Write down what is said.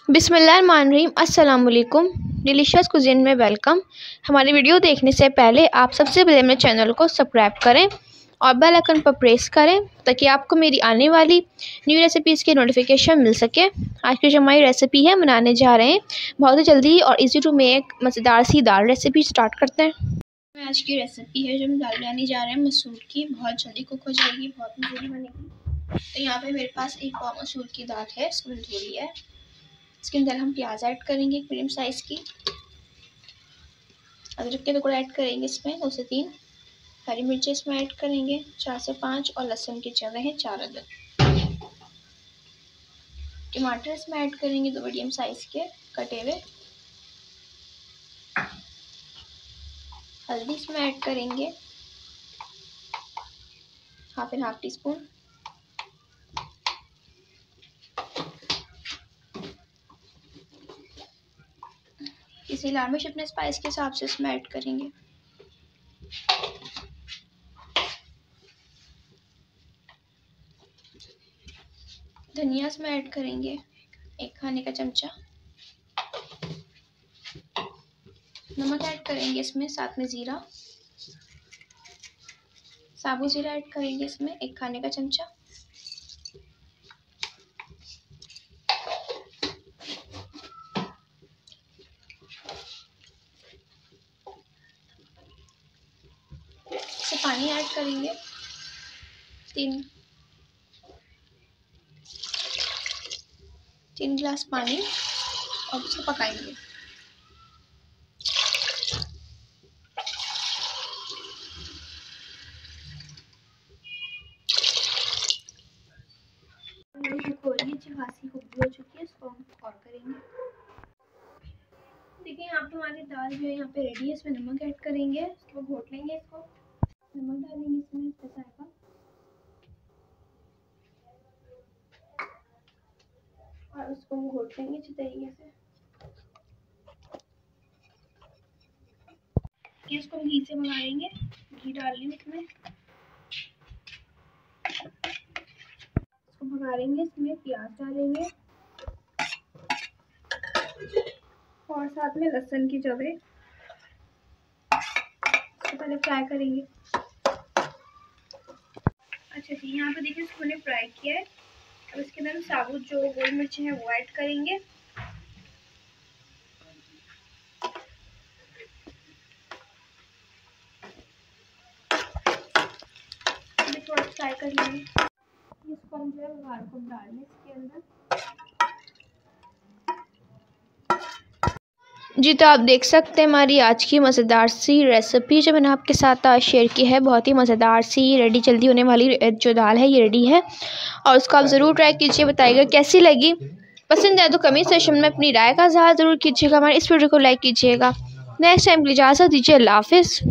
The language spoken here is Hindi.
बिस्मिल्लाहिर्रहमानिर्रहीम। अस्सलाम वालेकुम। डिलीशियस कुज़ीन में वेलकम। हमारी वीडियो देखने से पहले आप सबसे पहले मेरे चैनल को सब्सक्राइब करें और बेल आइकन पर प्रेस करें ताकि आपको मेरी आने वाली न्यू रेसिपीज़ की नोटिफिकेशन मिल सके। आज की जो हमारी रेसिपी है बनाने जा रहे हैं बहुत ही जल्दी और इजी टू मेक मज़ेदार सी दाल रेसिपी स्टार्ट करते हैं। आज की रेसिपी है जो हम दाल बनाने जा रहे हैं मसूर की। बहुत जल्दी कुक हो जाएगी, बहुत मज़ेदार बनेगी। तो यहाँ पे मेरे पास एक पाव मसूर की दाल है, इसको मैंने धो लिया है। इसके अंदर हम प्याज ऐड करेंगे एक मीडियम साइज़ की, अदरक के टुकड़े ऐड करेंगे इसमें 2 से 3, हरी मिर्ची इसमें ऐड करेंगे 4 से 5 और लहसुन के चने हैं 4 अदद। टमाटर इसमें ऐड करेंगे 2 मीडियम साइज़ के कटे हुए। हल्दी इसमें ऐड करेंगे हाफ टी स्पून। इसी लाल मिर्च अपने स्पाइस के हिसाब से इसमें ऐड करेंगे। धनिया इसमें ऐड करेंगे 1 खाने का चमचा। नमक ऐड करेंगे इसमें, साथ में ज़ीरा, साबुत ज़ीरा ऐड करेंगे इसमें 1 खाने का चमचा। पानी ऐड करेंगे 3 गिलास पानी और उसको पकाएंगे। अच्छी खासी खुशबू हो चुकी है, इसको हम और करेंगे। देखिए यहाँ पे हमारी दाल जो है यहाँ पे रेडी है। इसमें नमक ऐड करेंगे, इसको घोट लेंगे। इसको नमक डालेंगे इसमें जायका, और उसको हम घोट लेंगे अच्छी तरीके से। इसको हम घी से मंगाएंगे, घी डाल लेंगे इसमें, इसको भगाएंगे। इसमें प्याज डालेंगे और साथ में लहसुन की जवे, इसको पहले फ्राई करेंगे। अच्छा जी, यहाँ पे देखिए इसको मैंने फ्राई किया है। अब इसके अंदर साबुत जो गोल मिर्ची है वो ऐड करेंगे। थोड़ा फ्राई कर लेंगे। इसको हम जो है बघार को डाल लें इसके अंदर। जी तो आप देख सकते हैं हमारी आज की मज़ेदार सी रेसिपी जो मैंने आपके साथ आज शेयर की है, बहुत ही मज़ेदार सी रेडी जल्दी होने वाली जो दाल है ये रेडी है। और उसको आप ज़रूर ट्राई कीजिए, बताइएगा कैसी लगी। पसंद आए तो कमेंट सेक्शन में अपनी राय का इज़हार ज़रूर कीजिएगा। हमारे इस वीडियो को लाइक कीजिएगा। नेक्स्ट टाइम के लिए इजाज़त दीजिए। अल्लाह हाफ़िज़।